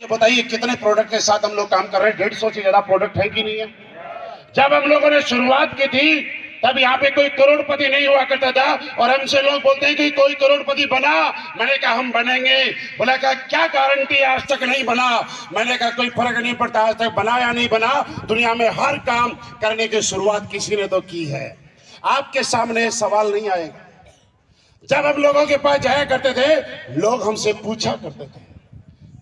ये बताइए कितने प्रोडक्ट के साथ हम लोग काम कर रहे हैं? 150 से ज्यादा प्रोडक्ट है कि नहीं है? जब हम लोगों ने शुरुआत की थी तब यहाँ पे कोई करोड़पति नहीं हुआ करता था और हमसे लोग बोलते हैं कि कोई करोड़पति बना। मैंने कहा हम बनेंगे। बोला कहा क्या गारंटी है, आज तक नहीं बना। मैंने कहा कोई फर्क नहीं पड़ता आज तक बना या नहीं बना, दुनिया में हर काम करने की शुरुआत किसी ने तो की है। आपके सामने सवाल नहीं आएगा। जब हम लोगों के पास जाया करते थे लोग हमसे पूछा करते थे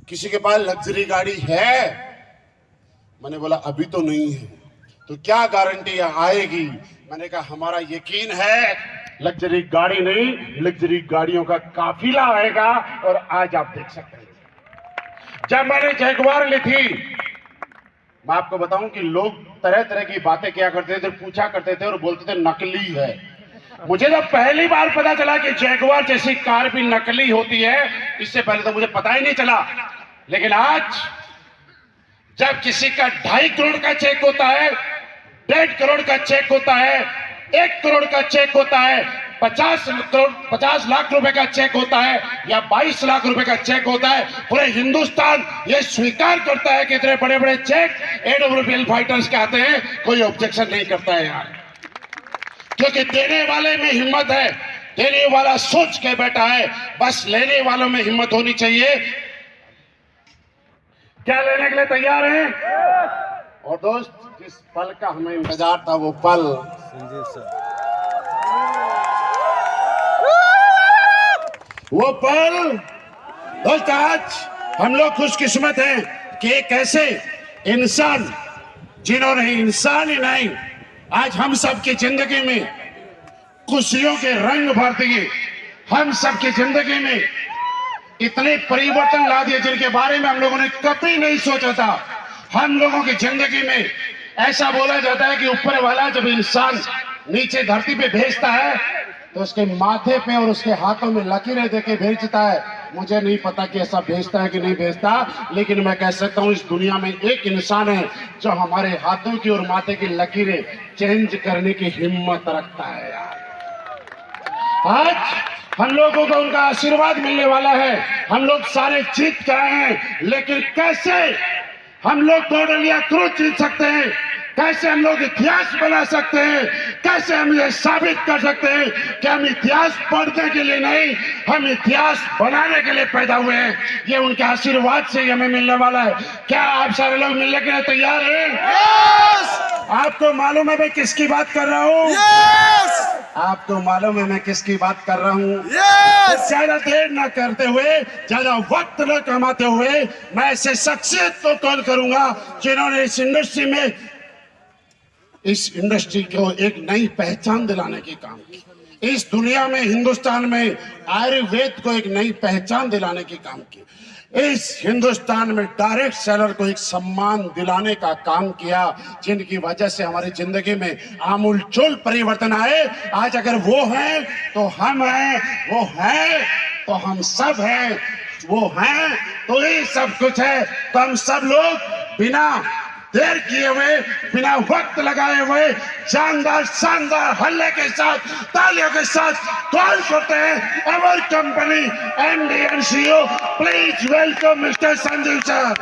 किसी के पास लग्जरी गाड़ी है? मैंने बोला अभी तो नहीं है। तो क्या गारंटी आएगी? मैंने कहा हमारा यकीन है लग्जरी गाड़ी नहीं, लग्जरी गाड़ियों का काफिला आएगा। और आज आप देख सकते हैं जब मैंने जैगुआर ली थी, मैं आपको बताऊं कि लोग तरह तरह की बातें किया करते थे, पूछा करते थे और बोलते थे नकली है। मुझे जब पहली बार पता चला कि जैगुआर जैसी कार भी नकली होती है, इससे पहले तो मुझे पता ही नहीं चला। लेकिन आज जब किसी का 2.5 करोड़ का चेक होता है, 1.5 करोड़ का चेक होता है, 1 करोड़ का चेक होता है, 50 लाख रुपए का चेक होता है या 22 लाख रुपए का चेक होता है, पूरे हिंदुस्तान ये स्वीकार करता है कि इतने बड़े बड़े चेक AWPL फाइटर्स के आते हैं। कोई ऑब्जेक्शन नहीं करता है यार, क्योंकि देने वाले में हिम्मत है, देने वाला सोच के बैठा है, बस लेने वालों में हिम्मत होनी चाहिए। क्या लेने के लिए तैयार हैं? और दोस्त, जिस पल का हमें इंतजार था वो पल दोस्त, आज हम लोग खुशकिस्मत हैं कि एक ऐसे इंसान जिन्होंने इंसान ही नहीं, आज हम सबकी जिंदगी में खुशियों के रंग भर दिए, हम सबकी जिंदगी में इतने परिवर्तन ला दिए जिनके बारे में हम लोगों ने कभी नहीं सोचा था। हम लोगों की जिंदगी में ऐसा बोला जाता है कि ऊपर वाला जब इंसान नीचे धरती पे भेजता है तो उसके माथे पे और उसके हाथों में लकीरें देके भेजता है। मुझे नहीं पता कि ऐसा भेजता है कि नहीं भेजता, लेकिन मैं कह सकता हूँ इस दुनिया में एक इंसान है जो हमारे हाथों की और माथे की लकीरें चेंज करने की हिम्मत रखता है यार। आज हम लोगों को उनका आशीर्वाद मिलने वाला है। हम लोग सारे जीत के आए हैं, लेकिन कैसे हम लोग गोल्डन या क्रूज जीत सकते हैं, कैसे हम लोग इतिहास बना सकते हैं, कैसे हम ये साबित कर सकते हैं कि हम इतिहास पढ़ने के लिए नहीं, हम इतिहास बनाने के लिए पैदा हुए हैं। ये उनके आशीर्वाद से हमें मिलने वाला है। क्या आप सारे लोग मिलने के लिए तैयार हैं? आपको मालूम है मैं किसकी बात कर रहा हूँ? आपको मालूम है मैं किसकी बात कर रहा हूँ? तो ज्यादा देर न करते हुए, ज्यादा वक्त न कमाते हुए, मैं ऐसे शख्सियत को कॉल करूंगा जिन्होंने इस इंडस्ट्री को एक नई पहचान दिलाने की काम की। इस दुनिया में, हिंदुस्तान में आयुर्वेद को एक नई पहचान दिलाने की काम की। इस हिंदुस्तान में डायरेक्ट सेलर को एक सम्मान दिलाने का काम किया, जिनकी वजह से हमारी जिंदगी में आमूलचूल परिवर्तन आए। आज अगर वो हैं तो हम हैं, वो हैं तो हम सब हैं, वो हैं तो ये सब कुछ है। तो हम सब लोग बिना देर किए हुए, बिना वक्त लगाए हुए, शानदार शानदार हल्ले के साथ, तालियों के साथ कॉल करते हैं our company MD and CEO, please welcome mister Sanjeev sir.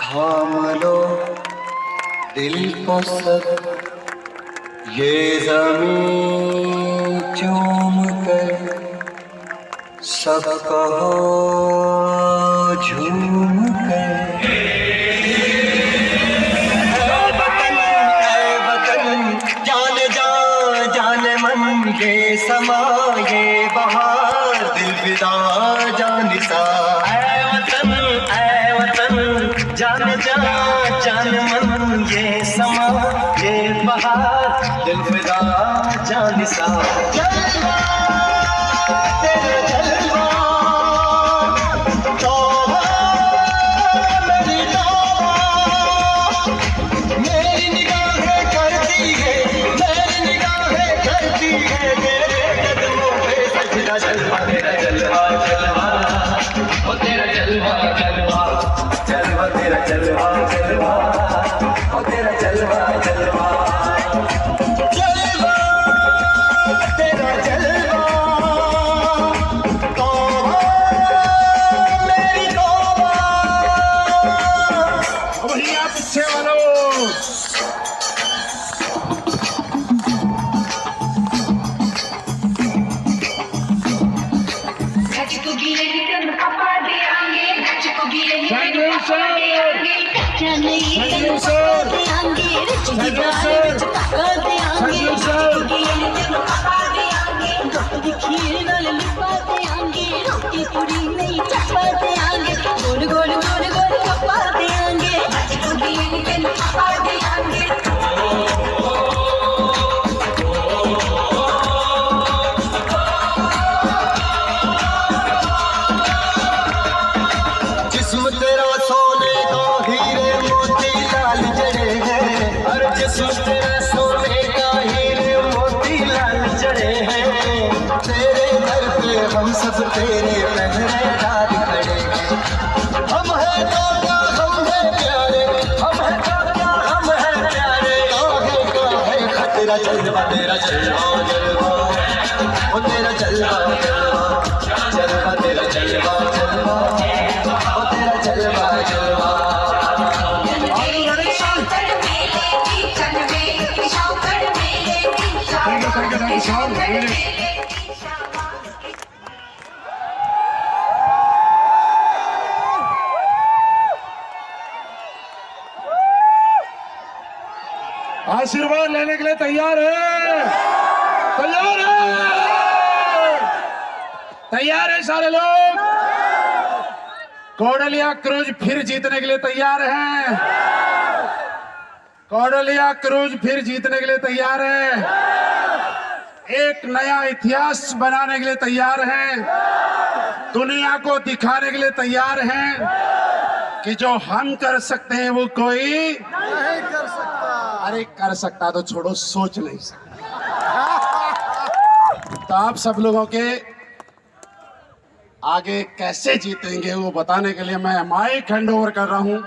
थाम लो दिल को सब ये ज़मीं चूम कर, सब कहो झूम कर। ऐ वतन जान जा जान मन, ये समा ये बहार दिल विदा जानिसा। जान जा जान मन, ये समा ये बहार दिल फिदा जानिसा। जलवा तेरे जलवा तौबा मेरी तौबा, मेरी निगाहें करती है, मेरी निगाहें करती है तेरे कदमों पे सजदा। जलवा तेरा जलवा जलवा Sanju sir, Sanju sir, Sanju sir, goal goal goal goal पप्पा देंगे जिस्म तेरा सोने का हीरे मोती लाल जड़े हैं, अरे जिस्म तेरा सोने का हीरे मोती लाल जड़े हैं। तेरे दर पे हम सब तेरे पहरेदार खड़े हैं। हम हैं काका हम हैं प्यारे, हम हैं काका हम हैं प्यारे। काहे का है खतरा, जलवा तेरा जलवा जलवा, ओ तेरा जलवा जलवा, जलवा तेरा जलवा जलवा, ओ तेरा जलवा जलवा। Thank you sir. आशीर्वाद लेने के लिए तैयार है? तैयार है? तैयार है सारे लोग? कोडलिया क्रूज फिर जीतने के लिए तैयार हैं? कोडलिया क्रूज फिर जीतने के लिए तैयार है? एक नया इतिहास बनाने के लिए तैयार हैं? दुनिया को दिखाने के लिए तैयार हैं कि जो हम कर सकते हैं वो कोई नहीं कर सकता। अरे कर सकता तो छोड़ो, सोच नहीं सकता। तो आप सब लोगों के आगे कैसे जीतेंगे वो बताने के लिए मैं माइक हैंड ओवर कर रहा हूं।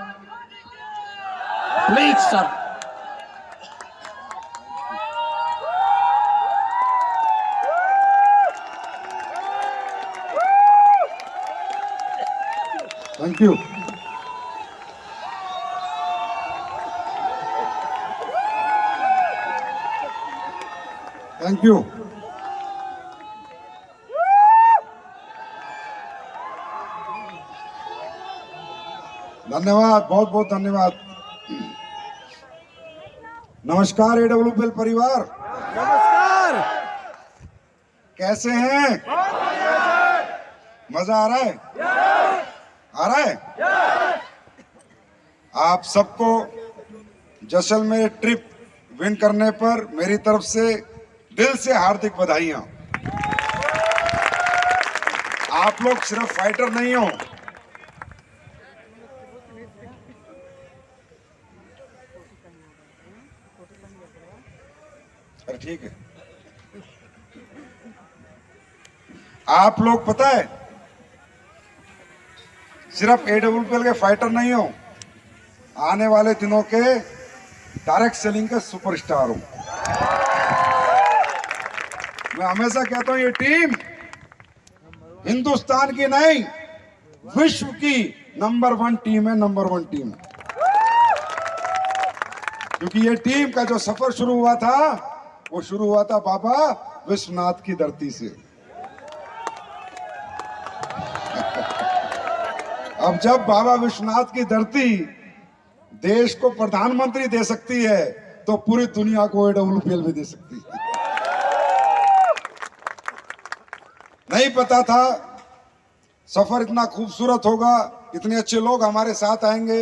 Please sir. Thank you. Thank you. धन्यवाद, बहुत बहुत धन्यवाद। नमस्कार AWPL परिवार, नमस्कार। कैसे हैं? मजा आ रहा है? आ रहा है? आप सबको जैसलमेर ट्रिप विन करने पर मेरी तरफ से दिल से हार्दिक बधाइयां। आप लोग सिर्फ फाइटर नहीं हो, अरे ठीक है, आप लोग पता है सिर्फ AWPL के फाइटर नहीं हो, आने वाले दिनों के डायरेक्ट सेलिंग के सुपरस्टार हो। मैं हमेशा कहता हूं ये टीम हिंदुस्तान की नहीं, विश्व की नंबर 1 टीम है, नंबर 1 टीम। क्योंकि ये टीम का जो सफर शुरू हुआ था वो शुरू हुआ था बाबा विश्वनाथ की धरती से। अब जब बाबा विश्वनाथ की धरती देश को प्रधानमंत्री दे सकती है तो पूरी दुनिया को AWPL भी दे सकती है। नहीं पता था सफर इतना खूबसूरत होगा, इतने अच्छे लोग हमारे साथ आएंगे।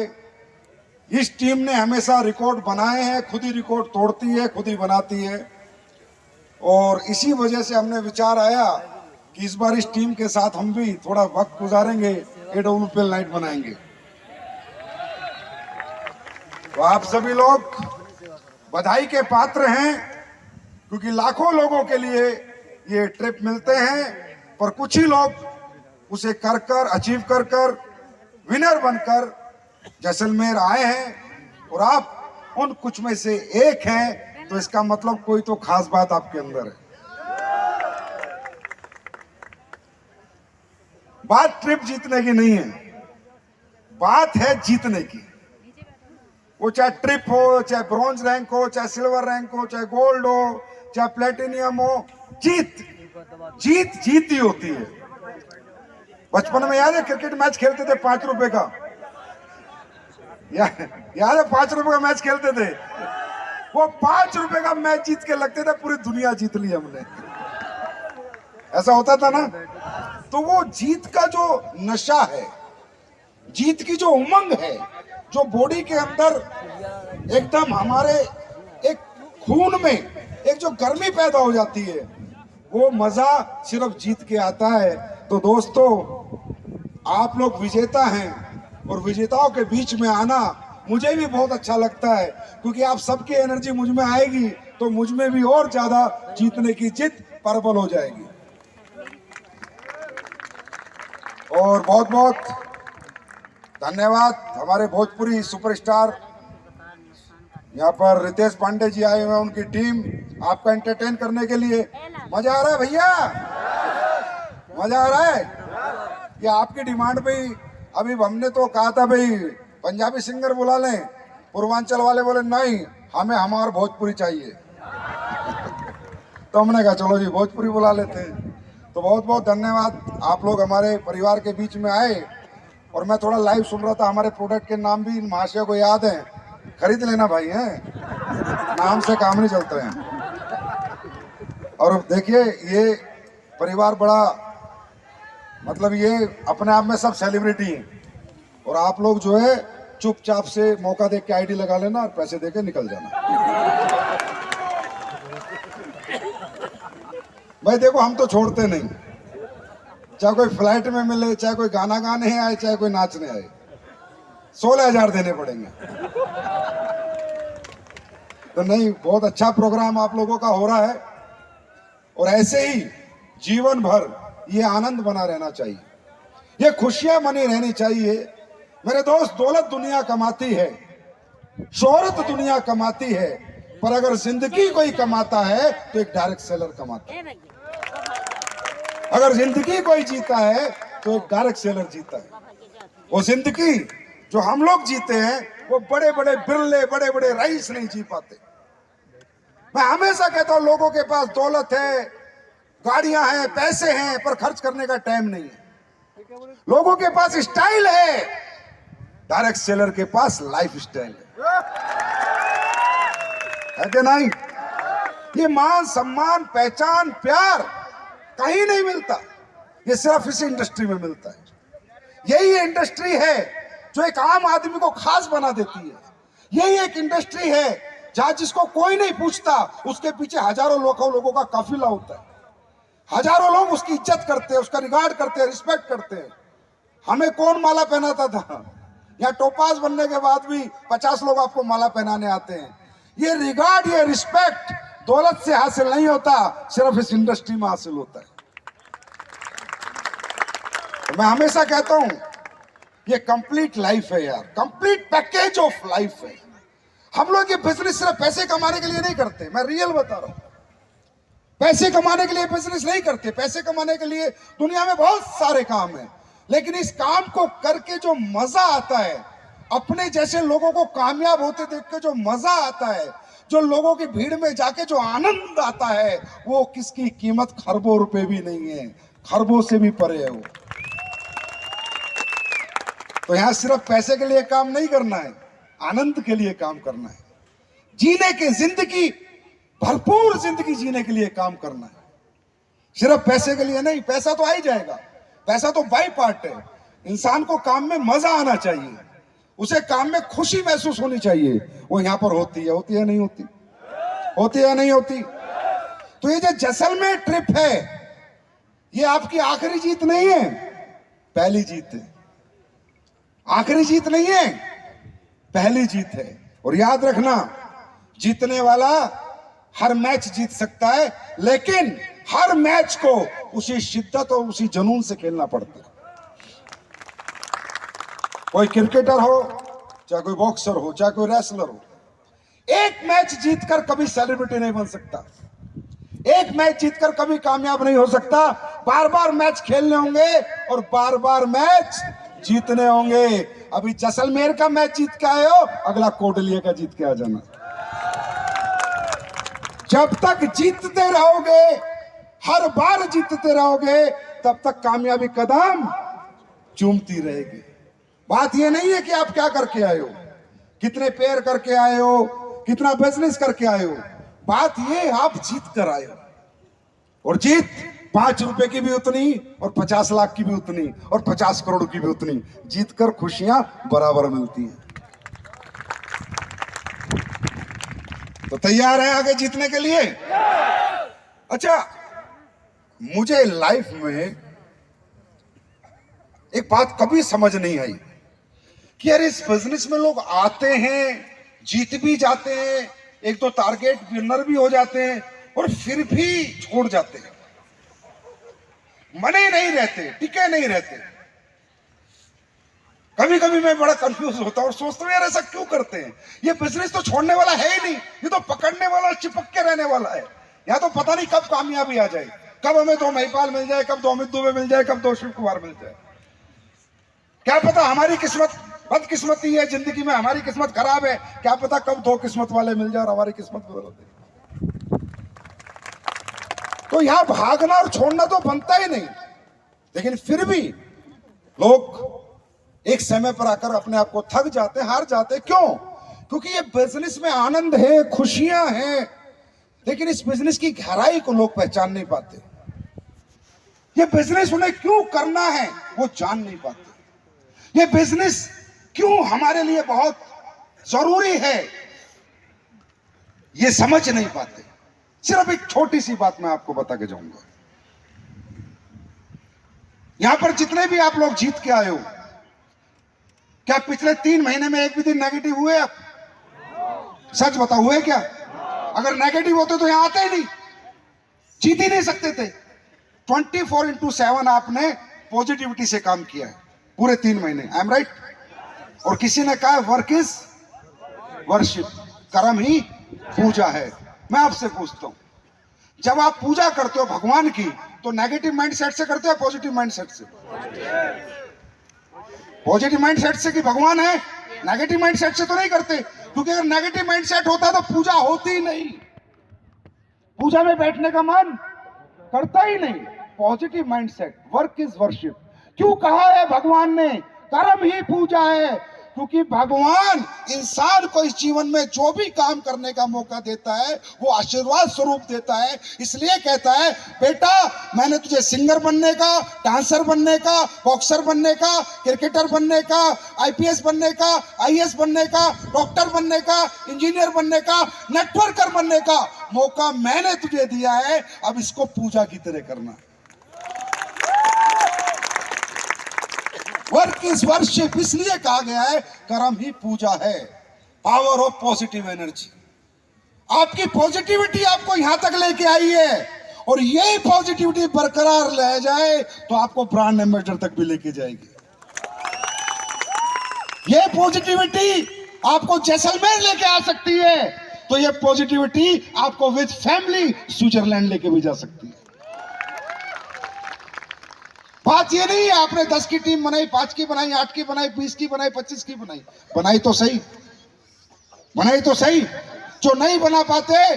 इस टीम ने हमेशा रिकॉर्ड बनाए हैं, खुद ही रिकॉर्ड तोड़ती है, खुद ही बनाती है। और इसी वजह से हमने विचार आया कि इस बार इस टीम के साथ हम भी थोड़ा वक्त गुजारेंगे, AWPL नाइट बनाएंगे। तो आप सभी लोग बधाई के पात्र हैं, क्योंकि लाखों लोगों के लिए ये ट्रिप मिलते हैं, पर कुछ ही लोग उसे कर कर अचीव कर कर विनर बनकर जैसलमेर आए हैं। और आप उन कुछ में से एक हैं, तो इसका मतलब कोई तो खास बात आपके अंदर है। बात ट्रिप जीतने की नहीं है, बात है जीतने की। वो चाहे ट्रिप हो, चाहे ब्रॉन्ज रैंक हो, चाहे सिल्वर रैंक हो, चाहे गोल्ड हो, चाहे प्लेटिनियम हो, जीत जीत जीत ही होती है। बचपन में याद है क्रिकेट मैच खेलते थे 5 रुपए का, याद है 5 रुपए का मैच खेलते थे। वो 5 रुपए का मैच जीत के लगते थे पूरी दुनिया जीत ली हमने, ऐसा होता था ना। तो वो जीत का जो नशा है, जीत की जो उमंग है, जो बॉडी के अंदर एकदम हमारे एक खून में एक जो गर्मी पैदा हो जाती है, वो मजा सिर्फ जीत के आता है। तो दोस्तों, आप लोग विजेता हैं और विजेताओं के बीच में आना मुझे भी बहुत अच्छा लगता है, क्योंकि आप सबकी एनर्जी मुझ में आएगी तो मुझ में भी और ज्यादा जीतने की जिद प्रबल हो जाएगी। और बहुत बहुत धन्यवाद हमारे भोजपुरी सुपरस्टार यहाँ पर रितेश पांडे जी आए हुए हैं, उनकी टीम आपका एंटरटेन करने के लिए। मजा आ रहा है भैया, मजा आ रहा है। ये आपकी डिमांड पे अभी हमने तो कहा था भाई पंजाबी सिंगर बुला लें, पूर्वांचल वाले बोले नहीं हमें हमारा भोजपुरी चाहिए। तो हमने कहा चलो जी भोजपुरी बुला लेते हैं। तो बहुत बहुत धन्यवाद, आप लोग हमारे परिवार के बीच में आए। और मैं थोड़ा लाइव सुन रहा था, हमारे प्रोडक्ट के नाम भी इन महाशय को याद है, खरीद लेना भाई, हैं नाम से काम नहीं चलते हैं। और देखिए ये परिवार बड़ा, मतलब ये अपने आप में सब सेलिब्रिटी हैं, और आप लोग जो है चुपचाप से मौका देख के आईडी लगा लेना और पैसे देके निकल जाना। भाई देखो हम तो छोड़ते नहीं, चाहे कोई फ्लाइट में मिले, चाहे कोई गाना गाने आए, चाहे कोई नाचने आए, 16,000 देने पड़ेंगे। तो नहीं, बहुत अच्छा प्रोग्राम आप लोगों का हो रहा है, और ऐसे ही जीवन भर ये आनंद बना रहना चाहिए, ये खुशियां बनी रहनी चाहिए। मेरे दोस्त, दौलत दुनिया कमाती है, शोहरत दुनिया कमाती है, पर अगर जिंदगी कोई कमाता है तो एक डायरेक्ट सेलर कमाता है। अगर जिंदगी कोई जीता है तो एक डायरेक्ट सेलर जीता है। वो जिंदगी जो हम लोग जीते हैं वो बड़े बड़े बिरले, बड़े बड़े रईस नहीं जी पाते। मैं हमेशा कहता हूं लोगों के पास दौलत है, गाड़ियां हैं, पैसे हैं, पर खर्च करने का टाइम नहीं है। लोगों के पास स्टाइल है, डायरेक्ट सेलर के पास लाइफ स्टाइल है कि नहीं? ये मान सम्मान, पहचान, प्यार कहीं नहीं मिलता, ये सिर्फ इसी इंडस्ट्री में मिलता है। यही इंडस्ट्री है जो एक आम आदमी को खास बना देती है। यही एक इंडस्ट्री है जहां जिसको कोई नहीं पूछता उसके पीछे हजारों लोगों का काफिला होता है। हजारों लोग उसकी इज्जत करते हैं, उसका रिगार्ड करते हैं, रिस्पेक्ट करते हैं। हमें कौन माला पहनाता था? यहाँ टोपाज बनने के बाद भी 50 लोग आपको माला पहनाने आते हैं। ये रिगार्ड, ये रिस्पेक्ट दौलत से हासिल नहीं होता, सिर्फ इस इंडस्ट्री में हासिल होता है। तो मैं हमेशा कहता हूं ये कंप्लीट लाइफ है यार, कंप्लीट पैकेज ऑफ लाइफ है। हम लोग ये बिजनेस सिर्फ पैसे कमाने के लिए नहीं करते, मैं रियल बता रहा हूं। पैसे कमाने के लिए बिजनेस नहीं करते, पैसे कमाने के लिए दुनिया में बहुत सारे काम हैं, लेकिन इस काम को करके जो मजा आता है, अपने जैसे लोगों को कामयाब होते देख के जो मजा आता है, जो लोगों की भीड़ में जाके जो आनंद आता है, वो किसकी कीमत खरबों रुपए भी नहीं है, खरबों से भी परे है वो। तो यहां सिर्फ पैसे के लिए काम नहीं करना है, आनंद के लिए काम करना है, जीने की जिंदगी, भरपूर जिंदगी जीने के लिए काम करना है, सिर्फ पैसे के लिए नहीं। पैसा तो आ ही जाएगा, पैसा तो बाई पार्ट है। इंसान को काम में मजा आना चाहिए, उसे काम में खुशी महसूस होनी चाहिए, वो यहां पर होती है नहीं होती? होती है नहीं होती? तो ये जो जैसलमेर ट्रिप है, ये आपकी आखिरी जीत नहीं है, पहली जीत है। आखिरी जीत नहीं है, पहली जीत है। और याद रखना, जीतने वाला हर मैच जीत सकता है, लेकिन हर मैच को उसी शिद्दत और उसी जुनून से खेलना पड़ता है। कोई क्रिकेटर हो, चाहे कोई बॉक्सर हो, चाहे कोई रेसलर हो, एक मैच जीतकर कभी सेलिब्रिटी नहीं बन सकता, एक मैच जीतकर कभी कामयाब नहीं हो सकता। बार बार मैच खेलने होंगे और बार बार मैच जीतने होंगे। अभी जैसलमेर का मैच जीत के आए हो, अगला कोटलिया का जीत के आ जाना। जब तक जीतते रहोगे, हर बार जीतते रहोगे, तब तक कामयाबी कदम चूमती रहेगी। बात ये नहीं है कि आप क्या करके आए हो, कितने पेड़ करके आए हो, कितना बिजनेस करके आए हो। बात ये आप जीत कर आए हो, और जीत 5 रुपए की भी उतनी, और 50 लाख की भी उतनी, और 50 करोड़ की भी उतनी। जीत कर खुशियां बराबर मिलती हैं। तो तैयार है आगे जीतने के लिए? अच्छा, मुझे लाइफ में एक बात कभी समझ नहीं आई कि यार इस बिजनेस में लोग आते हैं, जीत भी जाते हैं, एक दो टारगेट विनर भी हो जाते हैं, और फिर भी छोड़ जाते हैं, मने नहीं रहते, टिके नहीं रहते। कभी कभी मैं बड़ा कंफ्यूज होता हूं और सोचता हूं यार ऐसा क्यों करते हैं। ये बिजनेस तो छोड़ने वाला है ही नहीं, ये तो पकड़ने वाला, चिपक के रहने वाला है। या तो पता नहीं कब कामयाबी आ जाए, कब हमें 2 महिपाल मिल जाए, कब 2 अमित दुबे मिल जाए, कब 2 शिव कुमार मिल जाए। क्या पता हमारी किस्मत बदकिस्मती है, जिंदगी में हमारी किस्मत खराब है, क्या पता कब 2 किस्मत वाले मिल जाए और हमारी किस्मत बदल दे। तो यहां भागना और छोड़ना तो बनता ही नहीं, लेकिन फिर भी लोग एक समय पर आकर अपने आप को थक जाते, हार जाते। क्यों? क्योंकि ये बिजनेस में आनंद है, खुशियां हैं, लेकिन इस बिजनेस की गहराई को लोग पहचान नहीं पाते। ये बिजनेस उन्हें क्यों करना है वो जान नहीं पाते। ये बिजनेस क्यों हमारे लिए बहुत जरूरी है ये समझ नहीं पाते। सिर्फ एक छोटी सी बात मैं आपको बता के जाऊंगा। यहां पर जितने भी आप लोग जीत के आए हो, क्या पिछले 3 महीने में एक भी दिन नेगेटिव हुए आप? सच बताओ, हुए क्या? अगर नेगेटिव होते तो यहां आते ही नहीं, जीत ही नहीं सकते थे। 24/7 आपने पॉजिटिविटी से काम किया है पूरे 3 महीने। I am right? और किसी ने कहा वर्क इज वर्शिप, कर्म ही पूजा है। मैं आपसे पूछता हूं, जब आप पूजा करते हो भगवान की, तो नेगेटिव माइंडसेट से करते हो, पॉजिटिव माइंडसेट से? पॉजिटिव माइंडसेट से कि भगवान है, नेगेटिव माइंडसेट से तो नहीं करते। क्योंकि अगर नेगेटिव माइंडसेट होता तो पूजा होती ही नहीं, पूजा में बैठने का मन करता ही नहीं। Positive mindset, work is worship. क्यों कहा है भगवान ने कर्म ही पूजा है? क्योंकि भगवान इंसान को इस जीवन में जो भी काम करने का मौका देता है वो आशीर्वाद स्वरूप देता है। इसलिए कहता है, बेटा मैंने तुझे सिंगर बनने का, डांसर बनने का, बॉक्सर बनने का, क्रिकेटर बनने का, आईपीएस बनने का, आईएएस बनने का, डॉक्टर बनने का, इंजीनियर बनने का, नेटवर्कर बनने का मौका मैंने तुझे दिया है। अब इसको पूजा की तरह करना। वर्क इज वर्शिप इसलिए कहा गया है, कर्म ही पूजा है। पावर ऑफ पॉजिटिव एनर्जी, आपकी पॉजिटिविटी आपको यहां तक लेके आई है, और यही पॉजिटिविटी बरकरार रह जाए तो आपको ब्रांड एम्बेसडर तक भी लेके जाएगी। ये पॉजिटिविटी आपको जैसलमेर लेके आ सकती है, तो ये पॉजिटिविटी आपको विद फैमिली स्विट्जरलैंड लेके भी जा सकती है। बात ये नहीं है आपने 10 की टीम बनाई, 5 की बनाई, 8 की बनाई, 20 की बनाई, 25 की बनाई। बनाई तो सही, बनाई तो सही। जो नहीं बना पाते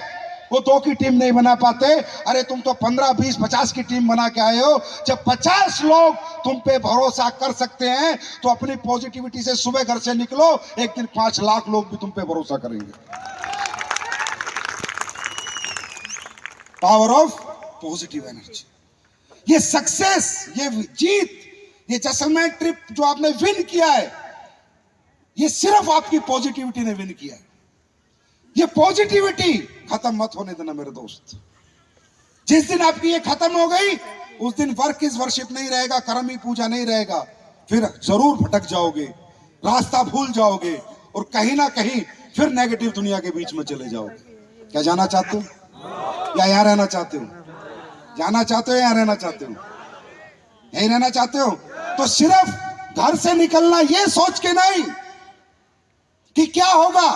वो 2 की टीम नहीं बना पाते। अरे तुम तो 15, 20, 50 की टीम बना के आए हो। जब 50 लोग तुम पे भरोसा कर सकते हैं तो अपनी पॉजिटिविटी से सुबह घर से निकलो, एक दिन 5 लाख लोग भी तुम पे भरोसा करेंगे। पावर ऑफ पॉजिटिव एनर्जी, ये सक्सेस, ये जीत, ये जैसलमेर ट्रिप जो आपने विन किया है, ये सिर्फ आपकी पॉजिटिविटी ने विन किया है। ये पॉजिटिविटी खत्म मत होने देना मेरे दोस्त। जिस दिन आपकी ये खत्म हो गई, उस दिन वर्क इज वर्शिप नहीं रहेगा, कर्म ही पूजा नहीं रहेगा। फिर जरूर भटक जाओगे, रास्ता भूल जाओगे, और कहीं ना कहीं फिर नेगेटिव दुनिया के बीच में चले जाओगे। क्या जाना चाहते हो या यहां रहना चाहते हो? जाना चाहते हो या रहना चाहते हो? यहीं रहना चाहते हो? तो सिर्फ घर से निकलना ये सोच के नहीं कि क्या होगा,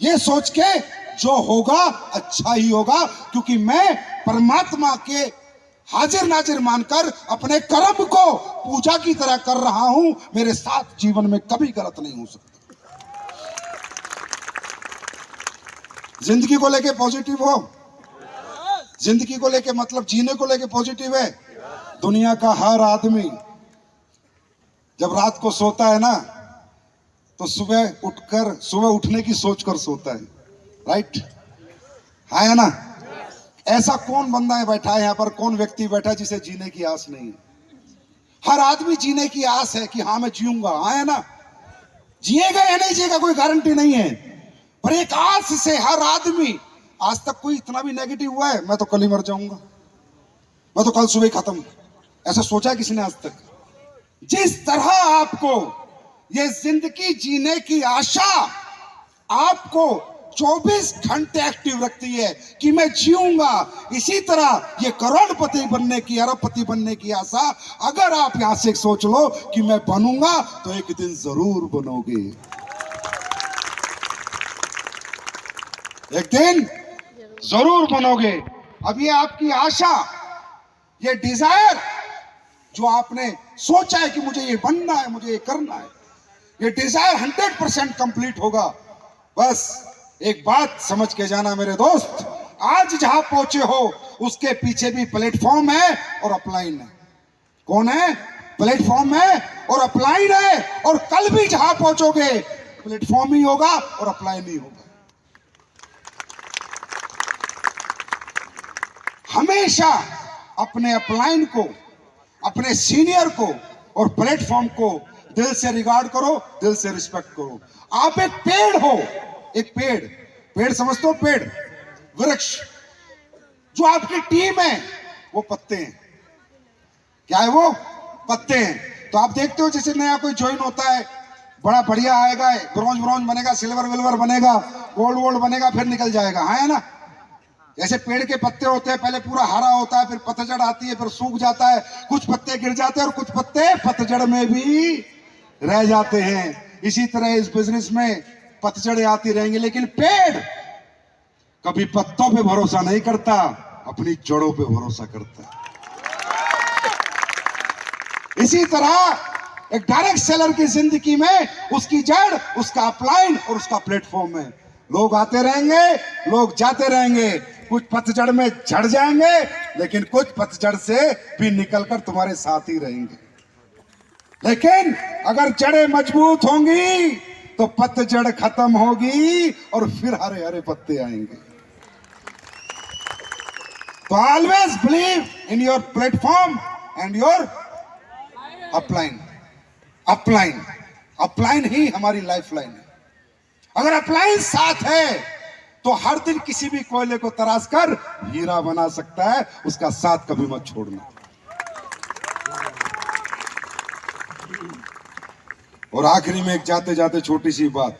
ये सोच के जो होगा अच्छा ही होगा, क्योंकि मैं परमात्मा के हाजिर नाजिर मानकर अपने कर्म को पूजा की तरह कर रहा हूं। मेरे साथ जीवन में कभी गलत नहीं हो सकता। जिंदगी को लेके पॉजिटिव हो, जिंदगी को लेके मतलब जीने को लेके पॉजिटिव है। दुनिया का हर आदमी जब रात को सोता है ना तो सुबह उठने की सोचकर सोता है, राइट? है ना? ऐसा कौन बंदा है बैठा है यहाँ पर, कौन व्यक्ति बैठा है जिसे जीने की आस नहीं है? हर आदमी जीने की आस है कि हाँ मैं जीऊंगा, है ना? जिएगा या नहीं जिएगा कोई गारंटी नहीं है, पर एक आस से हर आदमी। आज तक कोई इतना भी नेगेटिव हुआ है मैं तो कल ही मर जाऊंगा, मैं तो कल सुबह खत्म, ऐसा सोचा है किसी ने आज तक? जिस तरह आपको ये जिंदगी जीने की आशा आपको 24 घंटे एक्टिव रखती है कि मैं जीऊंगा, इसी तरह ये करोड़पति बनने की, अरबपति बनने की आशा अगर आप यहां से सोच लो कि मैं बनूंगा तो एक दिन जरूर बनोगे, एक दिन जरूर बनोगे। अब ये आपकी आशा, ये डिजायर जो आपने सोचा है कि मुझे ये बनना है, मुझे ये करना है, ये डिजायर 100% कंप्लीट होगा। बस एक बात समझ के जाना मेरे दोस्त, आज जहां पहुंचे हो उसके पीछे भी प्लेटफॉर्म है और अपलाइन है। कौन है? प्लेटफॉर्म है और अपलाइन है, और कल भी जहां पहुंचोगे प्लेटफॉर्म ही होगा और अपलाइन ही होगा। हमेशा अपने अपलाइन को, अपने सीनियर को और प्लेटफॉर्म को दिल से रिगार्ड करो, दिल से रिस्पेक्ट करो। आप एक पेड़ हो, एक पेड़ समझते हो? पेड़, वृक्ष। जो आपकी टीम है वो पत्ते हैं। क्या है वो? पत्ते हैं। तो आप देखते हो जैसे नया कोई ज्वाइन होता है, बड़ा बढ़िया आएगा, ब्रॉन्ज बनेगा, सिल्वर विल्वर बनेगा, गोल्ड बनेगा, फिर निकल जाएगा, है ना? जैसे पेड़ के पत्ते होते हैं, पहले पूरा हरा होता है, फिर पतझड़ आती है, फिर सूख जाता है, कुछ पत्ते गिर जाते हैं और कुछ पत्ते पतझड़ में भी रह जाते हैं। इसी तरह इस बिजनेस में पतझड़ें आती रहेंगी, लेकिन पेड़ कभी पत्तों पे भरोसा नहीं करता, अपनी जड़ों पे भरोसा करता है। इसी तरह एक डायरेक्ट सेलर की जिंदगी में उसकी जड़, उसका अपलाइन और उसका प्लेटफॉर्म है। लोग आते रहेंगे, लोग जाते रहेंगे, कुछ पतझड़ में झड़ जाएंगे, लेकिन कुछ पतझड़ से भी निकलकर तुम्हारे साथ ही रहेंगे। लेकिन अगर जड़ें मजबूत होंगी तो पतझड़ खत्म होगी और फिर हरे हरे पत्ते आएंगे। तो always believe in your platform and your upline. Upline ही हमारी लाइफ लाइन है। अगर अपलाइन साथ है तो हर दिन किसी भी कोयले को तराश कर हीरा बना सकता है, उसका साथ कभी मत छोड़ना। और आखिरी में एक जाते जाते छोटी सी बात,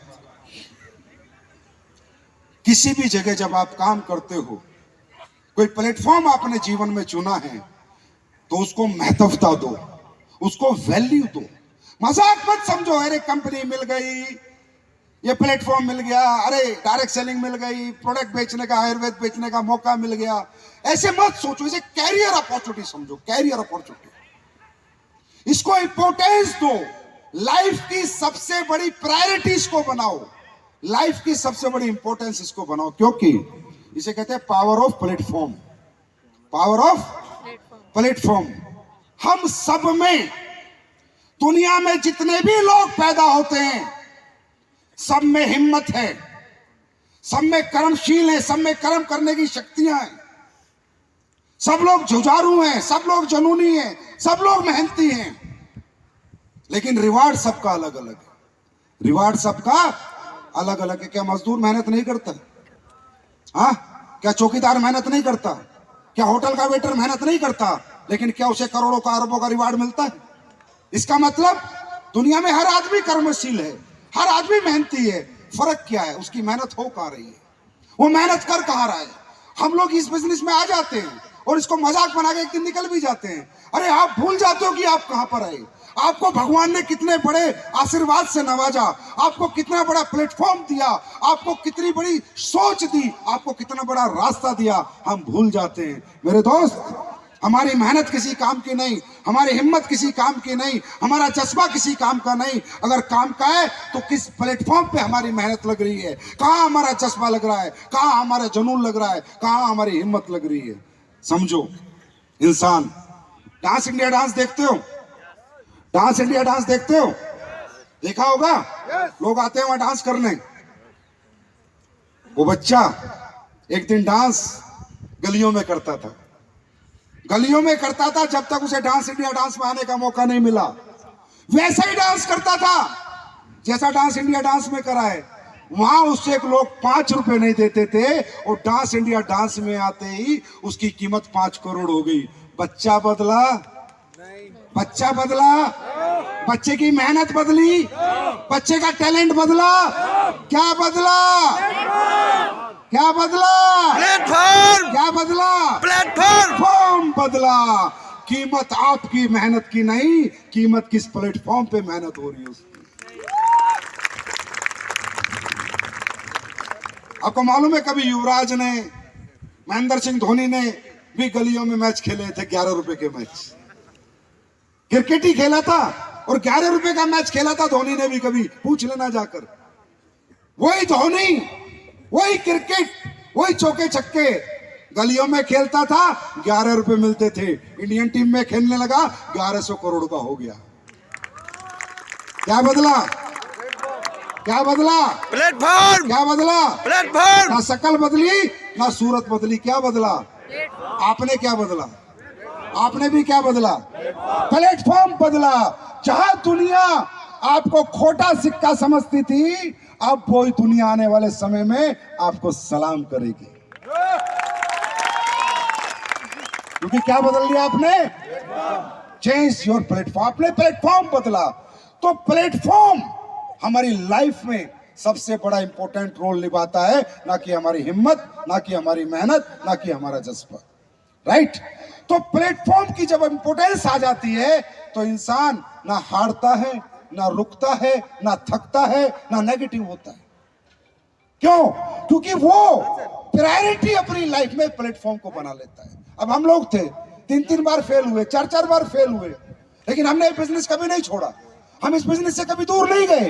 किसी भी जगह जब आप काम करते हो, कोई प्लेटफॉर्म आपने जीवन में चुना है, तो उसको महत्वता दो, उसको वैल्यू दो। मजाक मत समझो, अरे कंपनी मिल गई, ये प्लेटफॉर्म मिल गया, अरे डायरेक्ट सेलिंग मिल गई, प्रोडक्ट बेचने का, आयुर्वेद बेचने का मौका मिल गया, ऐसे मत सोचो। इसे कैरियर अपॉर्चुनिटी समझो, कैरियर अपॉर्चुनिटी। इसको इंपॉर्टेंस दो, लाइफ की सबसे बड़ी प्रायोरिटी इसको बनाओ, लाइफ की सबसे बड़ी इंपॉर्टेंस इसको बनाओ, क्योंकि इसे कहते हैं power of platform. Power of platform. हम सब में, दुनिया में जितने भी लोग पैदा होते हैं, सब में हिम्मत है, सब में कर्मशील है, सब में कर्म करने की शक्तियां हैं, सब लोग जुझारू हैं, सब लोग जुनूनी हैं, सब लोग मेहनती हैं, लेकिन रिवार्ड सबका अलग अलग है। रिवार्ड सबका अलग अलग है। क्या मजदूर मेहनत नहीं करता? हाँ? क्या चौकीदार मेहनत नहीं करता? क्या होटल का वेटर मेहनत नहीं करता? लेकिन क्या उसे करोड़ों का, अरबों का रिवार्ड मिलता है? इसका मतलब दुनिया में हर आदमी कर्मशील है, हर आदमी मेहनती है। फर्क क्या है? उसकी मेहनत हो कहां रही है, वो मेहनत कर कहां रहा है। हम लोग इस बिजनेस में आ जाते हैं और इसको मजाक बना के एक दिन निकल भी जाते हैं। अरे आप भूल जाते हो कि आप कहां पर आए, आपको भगवान ने कितने बड़े आशीर्वाद से नवाजा, आपको कितना बड़ा प्लेटफॉर्म दिया, आपको कितनी बड़ी सोच दी, आपको कितना बड़ा रास्ता दिया, हम भूल जाते हैं। मेरे दोस्त, हमारी मेहनत किसी काम की नहीं, हमारी हिम्मत किसी काम की नहीं, हमारा जज्बा किसी काम का नहीं। अगर काम का है तो किस प्लेटफॉर्म पे हमारी मेहनत लग रही है, कहाँ हमारा जज्बा लग रहा है, कहाँ हमारा जुनून लग रहा है, कहाँ हमारी हिम्मत लग रही है। समझो, इंसान डांस इंडिया डांस देखते हो? डांस इंडिया डांस देखते हो? देखा होगा, लोग आते हैं वहां डांस करने। वो बच्चा एक दिन डांस गलियों में करता था, गलियों में करता था जब तक उसे डांस इंडिया डांस में आने का मौका नहीं मिला। वैसा ही डांस करता था जैसा डांस इंडिया डांस में करा है। वहां उससे एक लोग 5 रुपए नहीं देते थे और डांस इंडिया डांस में आते ही उसकी कीमत 5 करोड़ हो गई। बच्चा बदला? बच्चा बदला? बच्चे की मेहनत बदली? बच्चे का टैलेंट बदला? क्या बदला? क्या बदला? प्लेटफॉर्म, क्या बदला? प्लेटफॉर्म। बदला। कीमत आपकी मेहनत की नहीं, कीमत किस प्लेटफॉर्म पे मेहनत हो रही है उसकी। आपको मालूम है कभी युवराज ने, महेंद्र सिंह धोनी ने भी गलियों में मैच खेले थे, 11 रुपए के मैच। क्रिकेट ही खेला था और 11 रुपए का मैच खेला था धोनी ने भी, कभी पूछ लेना जाकर। वही धोनी, वही क्रिकेट, वही चौके छक्के गलियों में खेलता था, 11 रुपए मिलते थे। इंडियन टीम में खेलने लगा, 1100 करोड़ का हो गया। क्या बदला? क्या बदला? प्लेटफॉर्म, क्या बदला? प्लेटफॉर्म। ना शकल बदली, ना सूरत बदली। क्या बदला? आपने क्या बदला? आपने भी क्या बदला? प्लेटफॉर्म बदला। जहां दुनिया आपको खोटा सिक्का समझती थी, अब वही दुनिया आने वाले समय में आपको सलाम करेगी। क्योंकि क्या बदल लिया आपने? Change your platform. आपने प्लेटफॉर्म बदला। तो प्लेटफॉर्म हमारी लाइफ में सबसे बड़ा इंपॉर्टेंट रोल निभाता है, ना कि हमारी हिम्मत, ना कि हमारी मेहनत, ना कि हमारा जज्बा। राइट? तो प्लेटफॉर्म की जब इंपॉर्टेंस आ जाती है तो इंसान ना हारता है, ना रुकता है, ना थकता है, ना नेगेटिव होता है। क्यों? क्योंकि वो प्रायोरिटी अपनी लाइफ में प्लेटफॉर्म को बना लेता है। अब हम लोग थे 3-3 बार फेल हुए, 4-4 बार फेल हुए, लेकिन हमने बिजनेस कभी नहीं छोड़ा। हम इस बिजनेस से कभी दूर नहीं गए,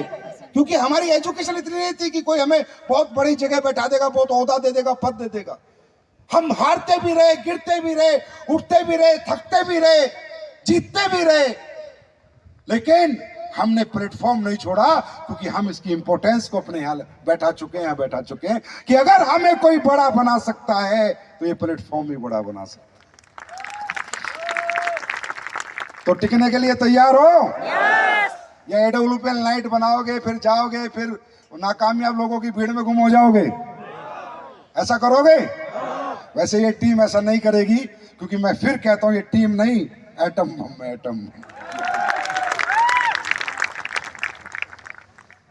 क्योंकि हमारी एजुकेशन इतनी नहीं थी कि कोई हमें बहुत बड़ी जगह बैठा देगा, बहुत ओहदा दे देगा, पद दे देगा। हम हारते भी रहे, गिरते भी रहे, उठते भी रहे, थकते भी रहे, जीतते भी रहे, लेकिन हमने प्लेटफॉर्म नहीं छोड़ा, क्योंकि हम इसकी इंपॉर्टेंस को अपने यहाँ बैठा चुके हैं कि अगर हमें कोई बड़ा बना सकता है तो ये प्लेटफॉर्म ही बड़ा बना सकता है। तो टिकने के लिए तैयार हो? या एडब्ल्यूपीएल नाइट बनाओगे, फिर जाओगे, फिर नाकामयाब लोगों की भीड़ में गुम हो जाओगे? ऐसा करोगे? वैसे ये टीम ऐसा नहीं करेगी, क्योंकि मैं फिर कहता हूं ये टीम नहीं, एटम बम है, एटम बम।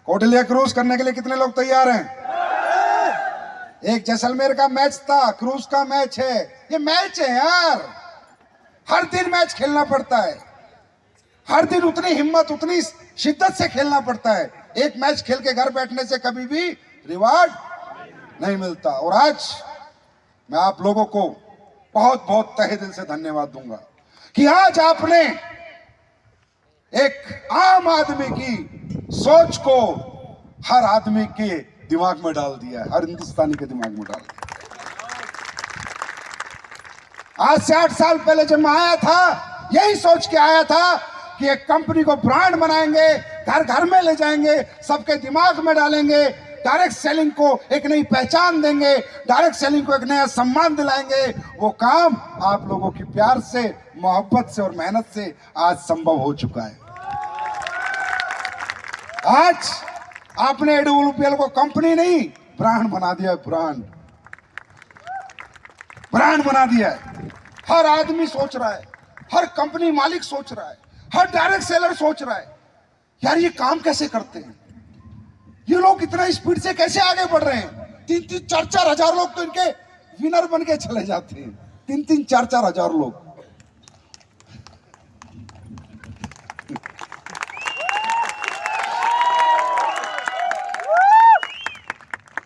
कोटलिया क्रूज करने के लिए कितने लोग तैयार हैं? एक जैसलमेर का मैच था, क्रूज का मैच है। ये मैच है यार, हर दिन मैच खेलना पड़ता है, हर दिन उतनी हिम्मत, उतनी शिद्दत से खेलना पड़ता है। एक मैच खेल के घर बैठने से कभी भी रिवार्ड नहीं मिलता। और आज मैं आप लोगों को बहुत बहुत तहे दिल से धन्यवाद दूंगा कि आज आपने एक आम आदमी की सोच को हर आदमी के दिमाग में डाल दिया है, हर हिंदुस्तानी के दिमाग में डाल दिया। आज से 8 साल पहले जब मैं आया था, यही सोच के आया था कि एक कंपनी को ब्रांड बनाएंगे, घर घर में ले जाएंगे, सबके दिमाग में डालेंगे, डायरेक्ट सेलिंग को एक नई पहचान देंगे, डायरेक्ट सेलिंग को एक नया सम्मान दिलाएंगे। वो काम आप लोगों की प्यार से, मोहब्बत से और मेहनत से आज संभव हो चुका है। आज आपने एडब्ल्यूपीएल को कंपनी नहीं, ब्रांड बना दिया है। ब्रांड बना दिया है। हर आदमी सोच रहा है, हर कंपनी मालिक सोच रहा है, हर डायरेक्ट सेलर सोच रहा है, यार ये काम कैसे करते हैं, ये लोग इतना स्पीड से कैसे आगे बढ़ रहे हैं। 3-3, 4-4 हजार लोग तो इनके विनर बन के चले जाते हैं। 3-3, 4-4 हजार लोग।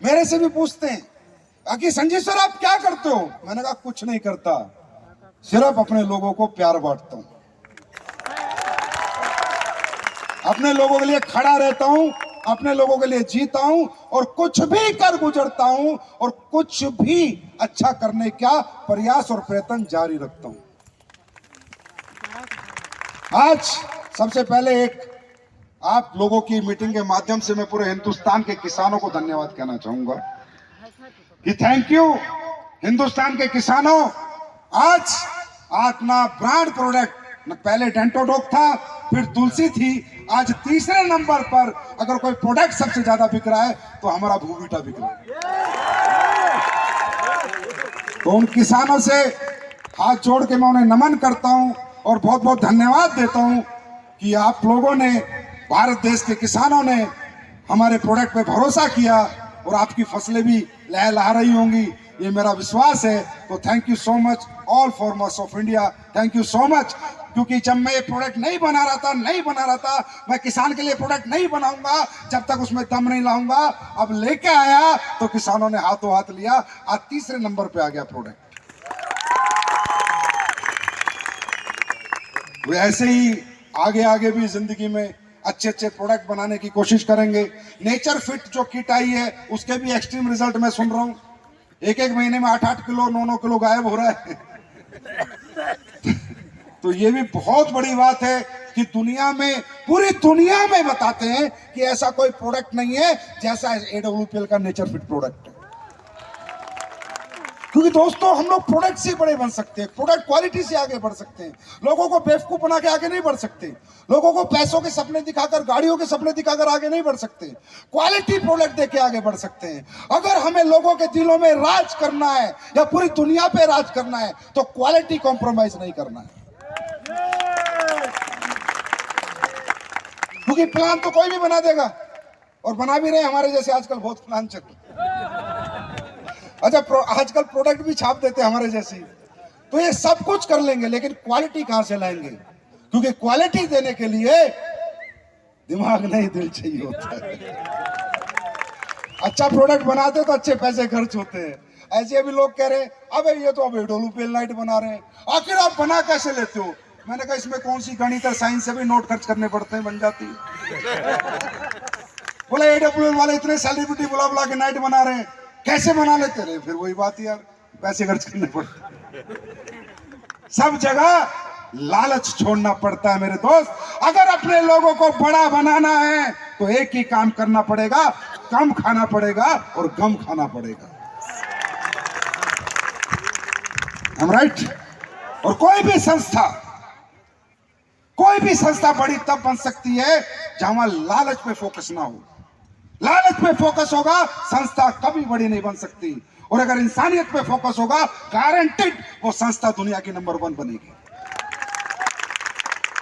मेरे से भी पूछते हैं कि संजीव सर आप क्या करते हो? मैंने कहा कुछ नहीं करता, सिर्फ अपने लोगों को प्यार बांटता हूं, अपने लोगों के लिए खड़ा रहता हूं, अपने लोगों के लिए जीता हूं और कुछ भी कर गुजरता हूं और कुछ भी अच्छा करने का प्रयास और प्रयत्न जारी रखता हूं। आज सबसे पहले एक आप लोगों की मीटिंग के माध्यम से मैं पूरे हिंदुस्तान के किसानों को धन्यवाद कहना चाहूंगा कि थैंक यू हिंदुस्तान के किसानों। आज अपना ब्रांड प्रोडक्ट, पहले डेंटोडोक था, फिर तुलसी थी, आज तीसरे नंबर पर अगर कोई प्रोडक्ट सबसे ज्यादा बिक रहा है तो हमारा भूवीटा बिक रहा है। तो उन किसानों से हाथ जोड़ के मैं उन्हें नमन करता हूं और बहुत बहुत धन्यवाद देता हूं कि आप लोगों ने, भारत देश के किसानों ने हमारे प्रोडक्ट पे भरोसा किया और आपकी फसलें भी लहलहा रही होंगी, ये मेरा विश्वास है। तो thank you so much all farmers of India, thank you so much. क्योंकि जब मैं ये प्रोडक्ट नहीं बना रहा था, मैं किसान के लिए प्रोडक्ट नहीं बनाऊंगा जब तक उसमें दम नहीं लाऊंगा। अब लेके आया तो किसानों ने हाथों हाथ लिया, आज तीसरे नंबर पे आ गया प्रोडक्ट। वे ऐसे ही आगे आगे भी जिंदगी में अच्छे अच्छे प्रोडक्ट बनाने की कोशिश करेंगे। नेचर फिट जो किट आई है उसके भी एक्सट्रीम रिजल्ट मैं सुन रहा हूं, एक महीने में 8-8 किलो 9-9 किलो गायब हो रहा है। तो ये भी बहुत बड़ी बात है कि दुनिया में, पूरी दुनिया में बताते हैं कि ऐसा कोई प्रोडक्ट नहीं है जैसा AWPL का नेचर फिट प्रोडक्ट है। क्योंकि दोस्तों हम लोग प्रोडक्ट से बड़े बन सकते हैं, प्रोडक्ट क्वालिटी से आगे बढ़ सकते हैं। लोगों को बेवकूफ बना के आगे नहीं बढ़ सकते, लोगों को पैसों के सपने दिखाकर, गाड़ियों के सपने दिखाकर आगे नहीं बढ़ सकते। क्वालिटी प्रोडक्ट देके आगे बढ़ सकते हैं। अगर हमें लोगों के दिलों में राज करना है या पूरी दुनिया पे राज करना है तो क्वालिटी कॉम्प्रोमाइज नहीं करना है। क्योंकि प्लान तो कोई भी बना देगा और बना भी रहे, हमारे जैसे आजकल बहुत प्लान चल रहे। अच्छा, आजकल प्रोडक्ट भी छाप देते हैं हमारे जैसे। तो ये सब कुछ कर लेंगे लेकिन क्वालिटी कहां से लाएंगे? क्योंकि क्वालिटी देने के लिए दिमाग नहीं, दिल चाहिए होता है। अच्छा प्रोडक्ट बनाते तो अच्छे पैसे खर्च होते हैं। ऐसे अभी लोग कह रहे हैं अबे ये तो अब AWPL लाइट बना रहे हैं, आखिर आप बना कैसे लेते हो? मैंने कहा इसमें कौन सी गणित है, साइंस से भी नोट खर्च करने पड़ते हैं, बन जाती है। बोला AWPL वाले इतने सेलिब्रिटी बुला बुला के नाइट बना रहे हैं, कैसे बना लेते रहे? फिर वही बात यार, पैसे खर्च करने पड़ते। सब जगह लालच छोड़ना पड़ता है मेरे दोस्त। अगर अपने लोगों को बड़ा बनाना है तो एक ही काम करना पड़ेगा, कम खाना पड़ेगा और गम खाना पड़ेगा। I'm right? और कोई भी संस्था बड़ी तब बन सकती है जहां लालच पे फोकस ना हो। लालच पे फोकस होगा, संस्था कभी बड़ी नहीं बन सकती। और अगर इंसानियत पे फोकस होगा, गारंटेड वो संस्था दुनिया की नंबर 1 बनेगी।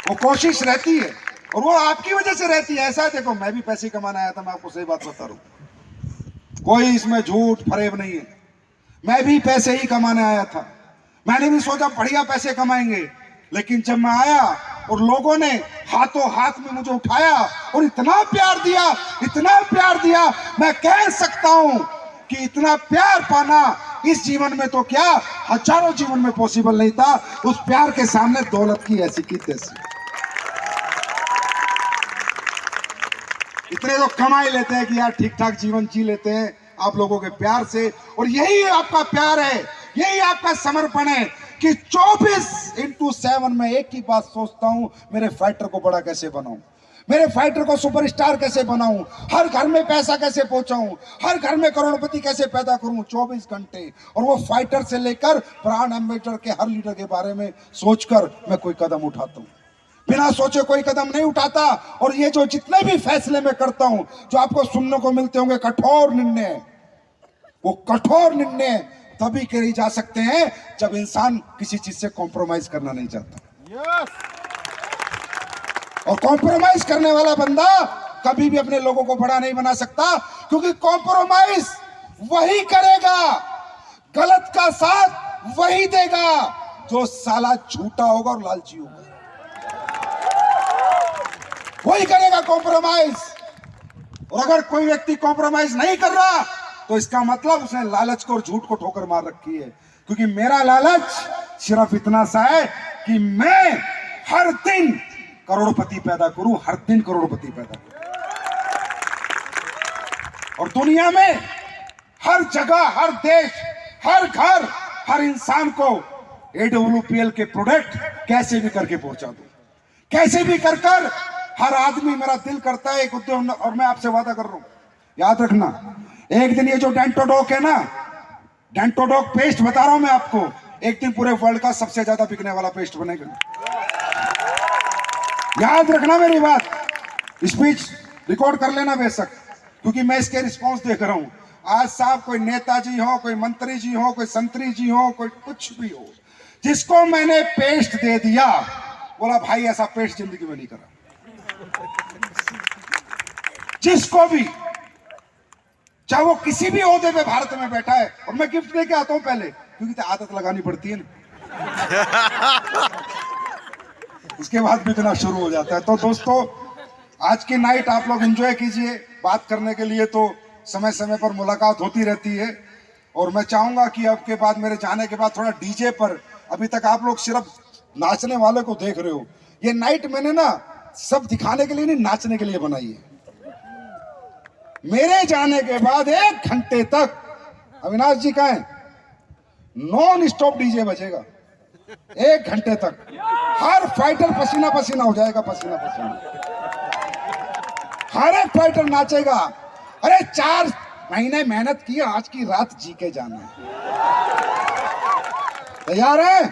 वो कोशिश रहती है और वो आपकी वजह से रहती है। ऐसा है, देखो मैं भी पैसे कमाने आया था, मैं आपको सही बात बता रहा हूं, कोई इसमें झूठ फरेब नहीं है। मैं भी पैसे ही कमाने आया था, मैंने भी सोचा बढ़िया पैसे कमाएंगे। लेकिन जब मैं आया और लोगों ने हाथों हाथ में मुझे उठाया और इतना प्यार दिया, मैं कह सकता हूं कि इतना प्यार पाना इस जीवन में तो क्या, हजारों जीवन में पॉसिबल नहीं था। उस प्यार के सामने दौलत की ऐसी की तैसी। इतने लोग कमा ही लेते हैं कि यार ठीक ठाक जीवन जी लेते हैं आप लोगों के प्यार से। और यही आपका प्यार है, यही आपका समर्पण है कि 24/7 में एक ही बात सोचता हूं, मेरे फाइटर को बड़ा कैसे बनाऊं, मेरे फाइटर को सुपरस्टार कैसे बनाऊं, हर घर में पैसा कैसे पहुंचाऊं, हर घर में करोड़पति कैसे पैदा करूं 24 घंटे। और वो फाइटर से लेकर ब्रांड एम्बेसडर के हर लीडर के बारे में सोचकर मैं कोई कदम उठाता हूं, बिना सोचे कोई कदम नहीं उठाता। और ये जो जितने भी फैसले मैं करता हूं, जो आपको सुनने को मिलते होंगे कठोर निर्णय, वो कठोर निर्णय तभी करे जा सकते हैं जब इंसान किसी चीज से कॉम्प्रोमाइज करना नहीं चाहता। और कॉम्प्रोमाइज करने वाला बंदा कभी भी अपने लोगों को बड़ा नहीं बना सकता, क्योंकि कॉम्प्रोमाइज वही करेगा, गलत का साथ वही देगा जो साला झूठा होगा और लालची होगा, वही करेगा कॉम्प्रोमाइज। और अगर कोई व्यक्ति कॉम्प्रोमाइज नहीं कर रहा तो इसका मतलब उसने लालच को और झूठ को ठोकर मार रखी है। क्योंकि मेरा लालच सिर्फ इतना सा है कि मैं हर दिन करोड़पति पैदा करूं, हर दिन करोड़पति पैदा करूं। और दुनिया में हर जगह, हर देश, हर घर, हर इंसान को AWPL के प्रोडक्ट कैसे भी करके पहुंचा दूं, कैसे भी कर कर हर आदमी, मेरा दिल करता है एक उद्योग, और मैं आपसे वादा कर रहा हूं, याद रखना, एक दिन ये जो डेंटोडोक है ना, डेंटोडोक पेस्ट बता रहा हूं मैं आपको, एक दिन पूरे वर्ल्ड का सबसे ज्यादा बिकने वाला पेस्ट बनेगा। याद रखना मेरी बात, स्पीच रिकॉर्ड कर लेना बेशक, क्योंकि मैं इसके रिस्पॉन्स देख रहा हूं। आज साहब कोई नेताजी हो, कोई मंत्री जी हो, कोई संतरी जी हो, कोई कुछ भी हो, जिसको मैंने पेस्ट दे दिया, बोला भाई ऐसा पेस्ट जिंदगी में नहीं करा। जिसको भी, चाहे वो किसी भी ओहदे पे भारत में बैठा है, और मैं गिफ्ट लेके आता हूं पहले, क्योंकि आदत लगानी पड़ती है ना, उसके बाद बिकना शुरू हो जाता है। तो दोस्तों, आज की नाइट आप लोग एंजॉय कीजिए। बात करने के लिए तो समय समय पर मुलाकात होती रहती है, और मैं चाहूंगा कि अब के बाद, मेरे जाने के बाद, थोड़ा डीजे पर, अभी तक आप लोग सिर्फ नाचने वाले को देख रहे हो, ये नाइट मैंने ना सब दिखाने के लिए नहीं, नाचने के लिए बनाई है। मेरे जाने के बाद 1 घंटे तक, अविनाश जी कहें, नॉन स्टॉप डीजे बजेगा 1 घंटे तक। हर फाइटर पसीना पसीना हो जाएगा, पसीना पसीना, हर एक फाइटर नाचेगा। अरे 4 महीने मेहनत की, आज की रात जी के जाना है। तैयार है?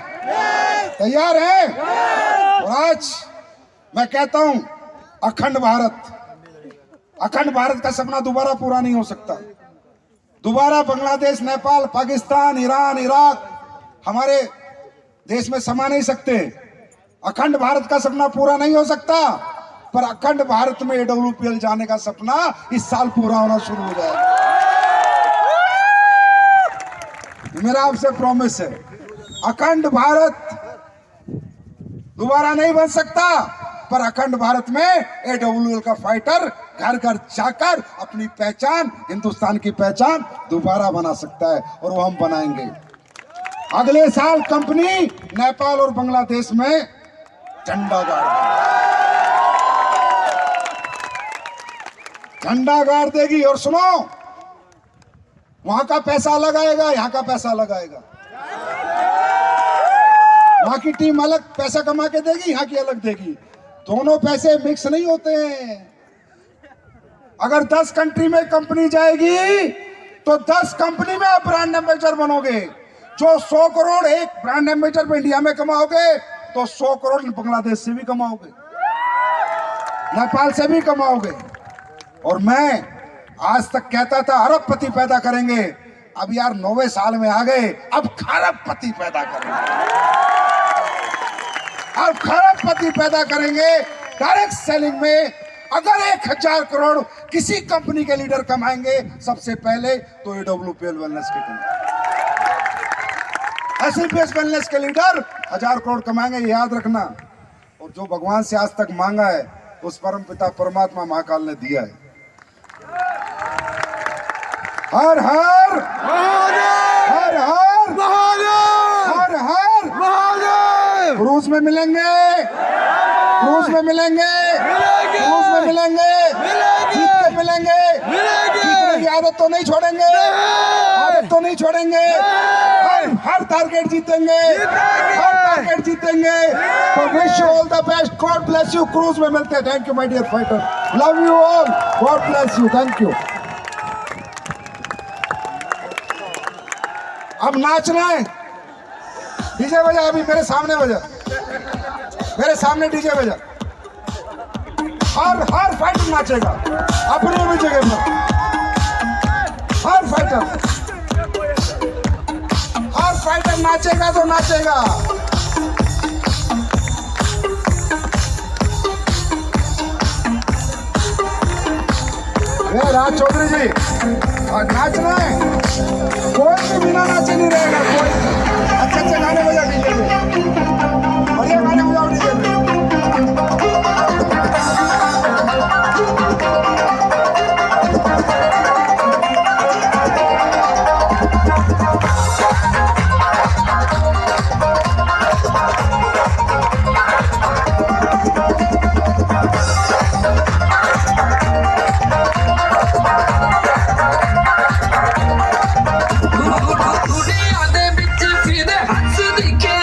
तैयार है? और आज मैं कहता हूं, अखंड भारत, अखंड भारत का सपना दोबारा पूरा नहीं हो सकता। दोबारा बांग्लादेश, नेपाल, पाकिस्तान, ईरान, इराक हमारे देश में समा नहीं सकते। अखंड भारत का सपना पूरा नहीं हो सकता, पर अखंड भारत में AWPL जाने का सपना इस साल पूरा होना शुरू हो जाएगा। मेरा आपसे प्रॉमिस है, अखंड भारत दोबारा नहीं बन सकता, पर अखंड भारत में AWPL का फाइटर घर घर जाकर अपनी पहचान, हिंदुस्तान की पहचान दोबारा बना सकता है, और वो हम बनाएंगे। अगले साल कंपनी नेपाल और बांग्लादेश में झंडा गाड़ देगी। और सुनो, वहां का पैसा अलग आएगा, यहां का पैसा अलग आएगा। वहां की टीम अलग पैसा कमा के देगी, यहां की अलग देगी। दोनों पैसे मिक्स नहीं होते हैं। अगर 10 कंट्री में कंपनी जाएगी, तो 10 कंपनी में आप ब्रांड एम्बेसडर बनोगे। जो 100 करोड़ एक ब्रांड एम्बेसडर में इंडिया में कमाओगे, तो 100 करोड़ बांग्लादेश से भी कमाओगे, नेपाल से भी कमाओगे। और मैं आज तक कहता था अरबपति पैदा करेंगे, अब यार 9वें साल में आ गए, अब खरबपति पैदा करेंगे। अब खरबपति पैदा करेंगे डायरेक्ट सेलिंग में। अगर 1000 करोड़ किसी कंपनी के लीडर कमाएंगे सबसे पहले, तो AWPL वेलनेस के कमाएंगे। SCPS वेलनेस के लीडर 1000 करोड़ कमाएंगे, ये याद रखना। और जो भगवान से आज तक मांगा है, उस परम पिता परमात्मा महाकाल ने दिया है। हर हर हर हर हर हर महादेव। क्रूज में मिलेंगे, क्रूज में मिलेंगे, क्रूज में मिलेंगे, जीत के मिलेंगे। जीतने की आदत तो नहीं छोड़ेंगे, आदत तो नहीं छोड़ेंगे। हर टारगेट जीतेंगे, हर टारगेट जीतेंगे। तो wish you all the best, God bless you. Cruise में मिलते हैं। Thank you my dear fighter, love you all, God bless you, thank you. अब नाचना है, डीजे बजा, अभी मेरे सामने बजा, मेरे सामने डीजे बजा। हर फाइटर नाचेगा अपनी अपनी जगह पर। हर फाइटर नाचेगा तो नाचेगा। राज चौधरी जी, नाचना है, कोई भी बिना नाचे नहीं रहेगा। कोई अच्छे गाने बजा दीजिए, बढ़िया गाने बजाओ डीजे में। दुनिया दे विच फिर हंस दिखे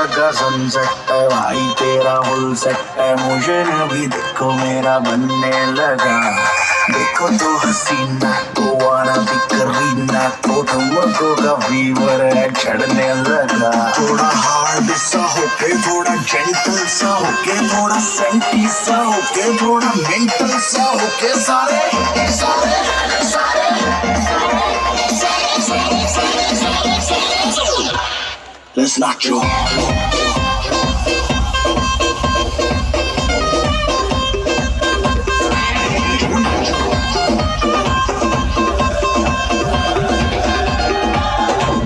लगा सनसेट है भाई तेरा फुल सेट है मुझे भी देखो मेरा बनने लगा देखो तो हसीना तो वाना भी करीना तो ठुमको का फीवर है चढ़ने लगा थोड़ा हार्ड सा होके थोड़ा जेंटल सा होके थोड़ा सेंटी सा होके थोड़ा मेंटल सा होके सारे Let's not you.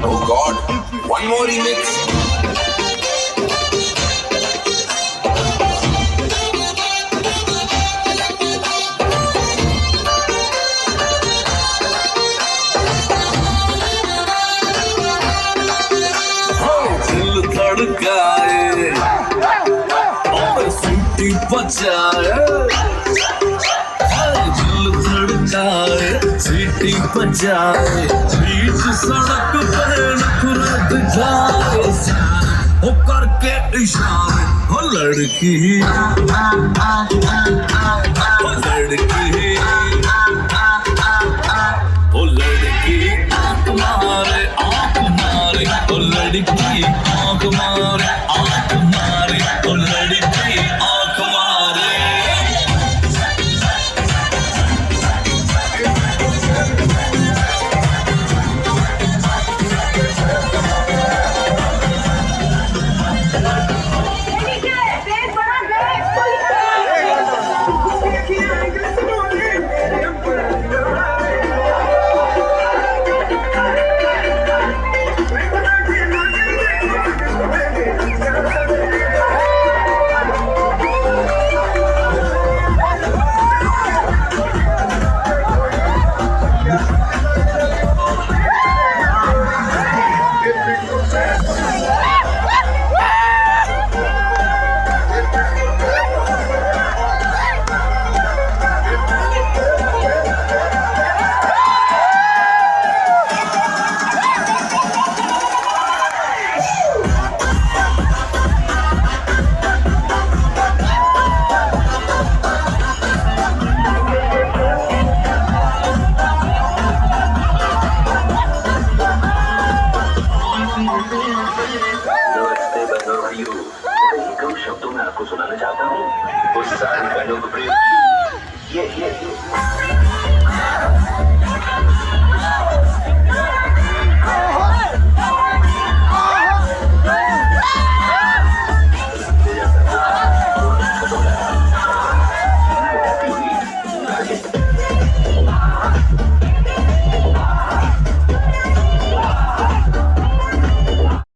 Oh God, one more remix. दिल धड़काए और सीटी बजाए दिल धड़काए सीटी बजाए बीच सड़क पर नखरा दिखाए हो करके इशारे हो लड़की ओ लड़की आंख मारे ओ लड़की आंख मारे ओ लड़की आंख मारे कम शब्दों में आपको सुनाना चाहता हूँ उस सारे गानों को प्रेम